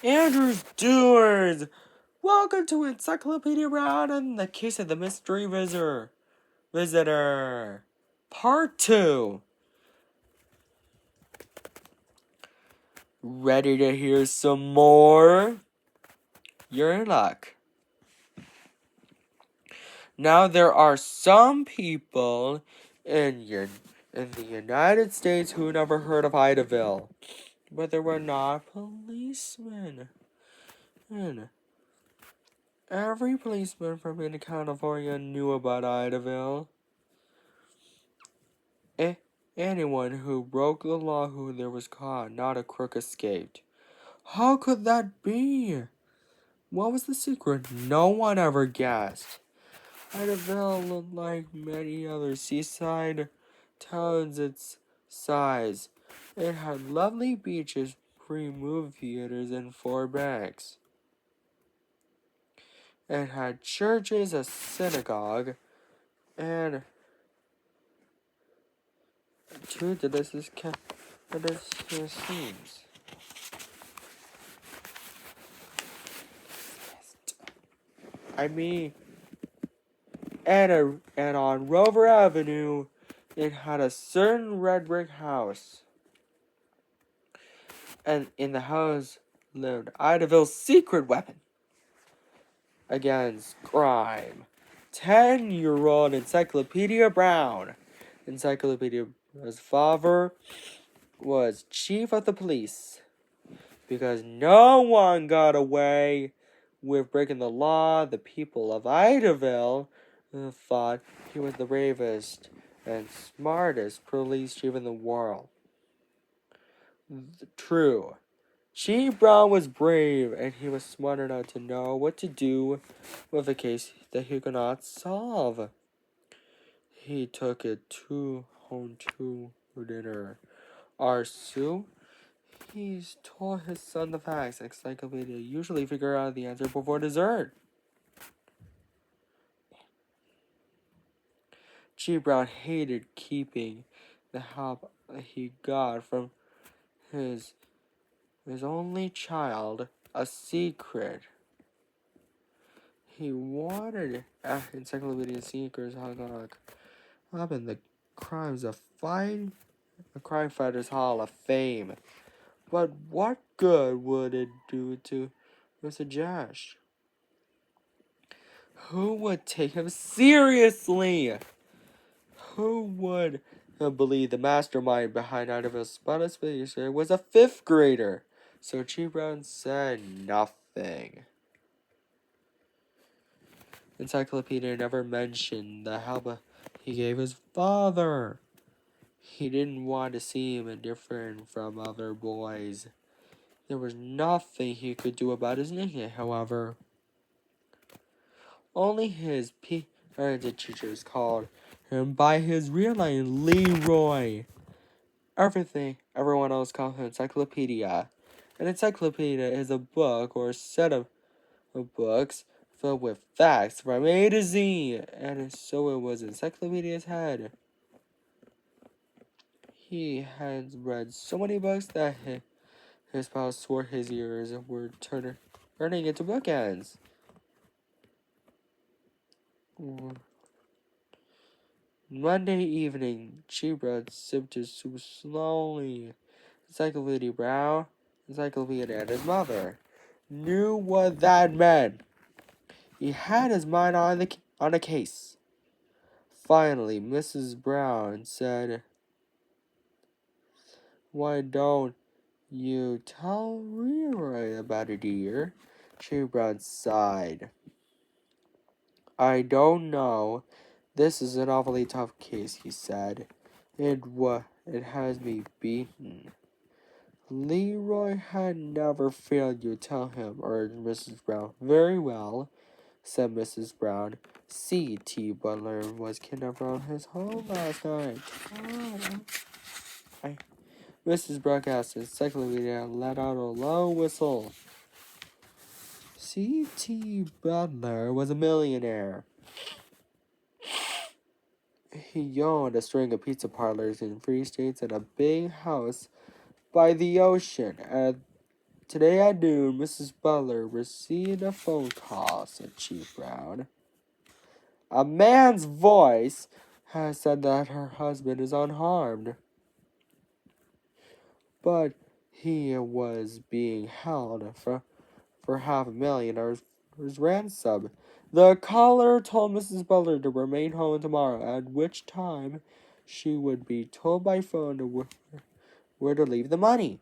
Andrew's Doers! Welcome to Encyclopedia Brown and the Case of the Mystery Visitor. Part 2. Ready to hear some more? You're in luck. Now there are some people in the United States who never heard of Idaville, but they were not policemen. Every policeman from California knew about Idaville. Anyone who broke the law who there was caught, not a crook escaped. How could that be? What was the secret? No one ever guessed. Idaville looked like many other seaside towns its size. It had lovely beaches, pre-movie theaters, and 4 banks. It had churches, a synagogue, and 2 delicious scenes. And on Rover Avenue, it had a certain red brick house. And in the house lived Idaville's secret weapon against crime. 10-year-old Encyclopedia Brown. Encyclopedia's father was chief of the police. Because no one got away with breaking the law, the people of Idaville thought he was the bravest and smartest police chief in the world. True. Chief Brown was brave, and he was smart enough to know what to do with a case that he could not solve. He took it home to dinner. Arsu, he's told his son the facts. Encyclopedia usually figure out the answer before dessert. Chief Brown hated keeping the help he got from his only child a secret. He wanted Encyclopedia Seekers hung up in the Crime Fighters Hall of Fame. But what good would it do to Mr. Josh? Who would take him seriously? Who would believe the mastermind behind Idaville's spot expedition was a 5th grader? So Chief Brown said nothing. Encyclopedia never mentioned the help he gave his father. He didn't want to seem different from other boys. There was nothing he could do about his nickname, however. Only his parents and teachers called him by his real name, Leroy. Everyone else called him Encyclopedia. An encyclopedia is a book or a set of books filled with facts from A to Z, and so it was Encyclopedia's head. He had read so many books that his spouse swore his ears were turning into bookends. Monday evening, Chief-Brown sipped his soup slowly. Encyclopedia Brown, Encyclopedia and his mother knew what that meant. He had his mind on the case. Finally, Mrs. Brown said, "Why don't you tell Leroy about it, dear?" Chief-Brown sighed. "I don't know. This is an awfully tough case," he said. It has me beaten." Leroy had never failed you, tell him, urged Mrs. Brown. "Very well," said Mrs. Brown. C.T. Butler was kidnapped from his home last night. Mrs. Brown asked Encyclopedia and let out a low whistle. C.T. Butler was a millionaire. He owned a string of pizza parlors in Free States and a big house by the ocean. At Today at noon, Mrs. Butler received a phone call, said Chief Brown. A man's voice has said that her husband is unharmed, but he was being held for $500,000 as ransom. The caller told Mrs. Butler to remain home tomorrow, at which time she would be told by phone where to leave the money.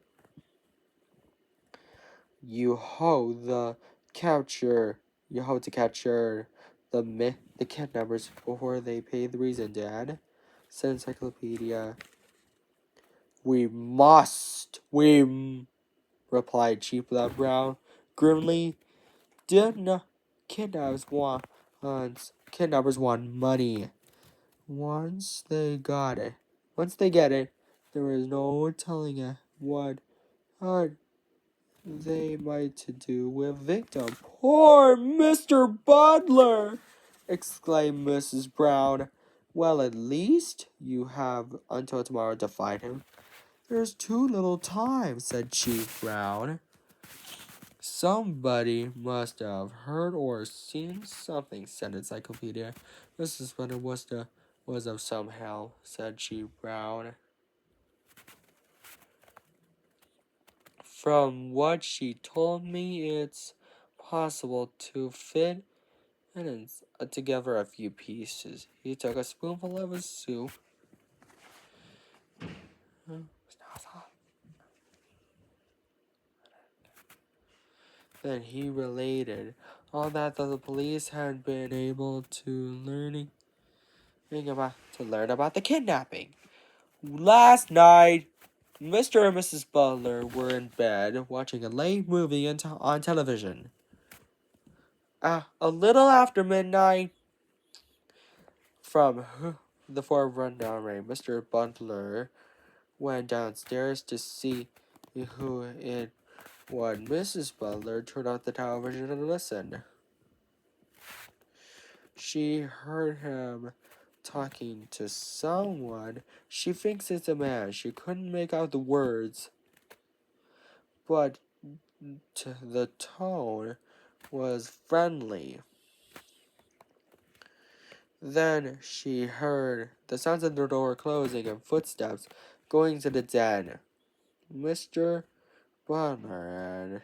You hope to capture the kidnappers before they pay the reason, Dad, said Encyclopedia. We must, replied Chief Brown grimly. Kidnappers want money. Once they get it, there is no telling what they might do with victim. Poor Mr. Butler! Exclaimed Mrs. Brown. Well, at least you have until tomorrow to find him. There's too little time, said Chief Brown. Somebody must have heard or seen something, said Encyclopedia. Mrs. Butler was of some help, said Chief Brown. From what she told me, it's possible to fit together a few pieces. He took a spoonful of his soup. Then he related all that the police had been able to learn about the kidnapping. Last night, Mr. and Mrs. Butler were in bed watching a late movie on television. A little after midnight, from the fourth rundown rang, Mr. Butler went downstairs to see who it was. Mrs. Butler turned off the television and listened. She heard him talking to someone. She thinks it's a man. She couldn't make out the words, but the tone was friendly. Then she heard the sounds of the door closing and footsteps going to the den. Mr. Butler and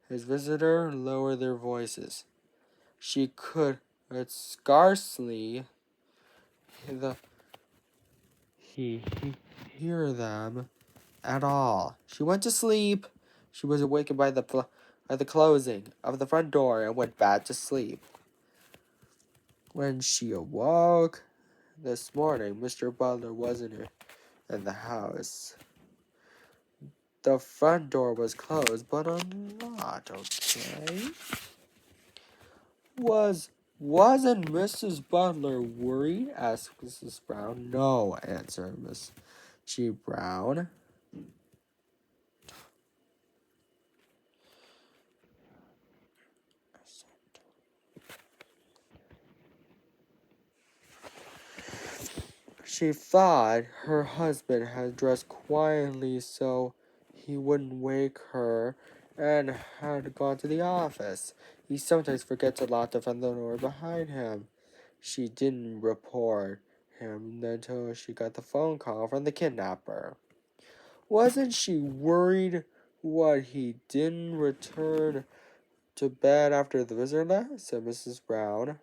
his visitor lowered their voices. She could scarcely hear them at all. She went to sleep. She was awakened by the closing of the front door and went back to sleep. When she awoke this morning, Mr. Butler wasn't in the house. The front door was closed, but unlocked, okay? Wasn't Mrs. Butler worried? Asked Mrs. Brown. No, answered Miss G. Brown. She thought her husband had dressed quietly so he wouldn't wake her and had gone to the office. He sometimes forgets to lock the front door behind him. She didn't report him until she got the phone call from the kidnapper. Wasn't she worried what he didn't return to bed after the visitor left? Said Mrs. Brown.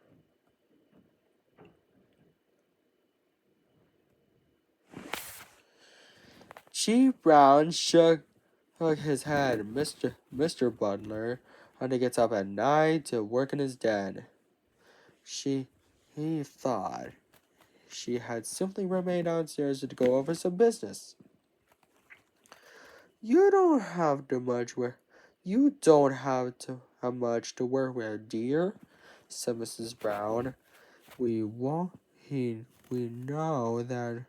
Chief Brown shook his head. Mr. Butler had to get up at night to work in his den. He thought she had simply remained downstairs to go over some business. You don't have much to work with, dear, said Mrs. Brown. We know that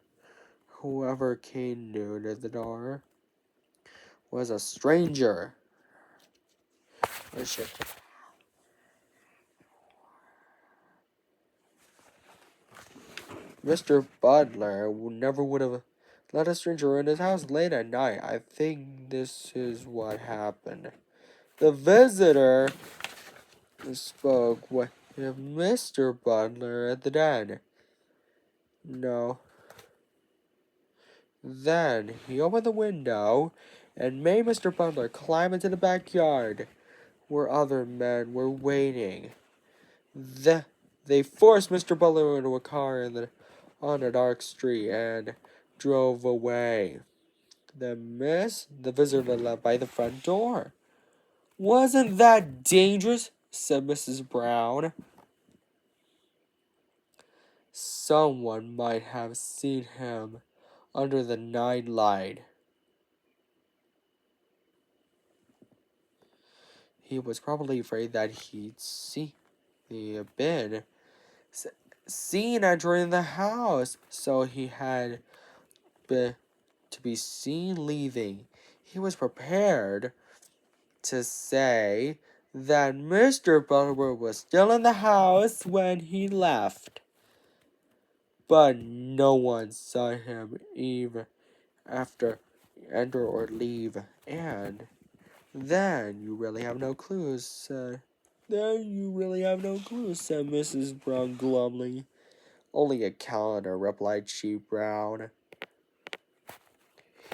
whoever came new to the door was a stranger. Mr. Butler never would have let a stranger in his house late at night. I think this is what happened. The visitor spoke with Mr. Butler at the den. No. Then he opened the window and made Mr. Butler climb into the backyard where other men were waiting. They forced Mr. Butler into a car on a dark street and drove away. The visitor left by the front door. Wasn't that dangerous? Said Mrs. Brown. Someone might have seen him under the night light. He was probably afraid that he'd been seen entering the house, so he had to be seen leaving. He was prepared to say that Mr. Butler was still in the house when he left. But no one saw him even after enter or leave. And then you really have no clues, said Mrs. Brown glumly. Only a calendar, replied Chief Brown.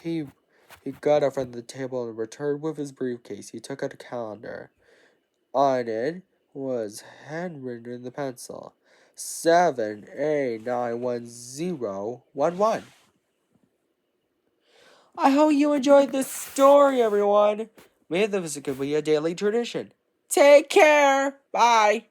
He got up from the table and returned with his briefcase. He took out a calendar. On it was handwritten in the pencil, 7A91011. I hope you enjoyed this story, everyone. May this could be a daily tradition. Take care. Bye.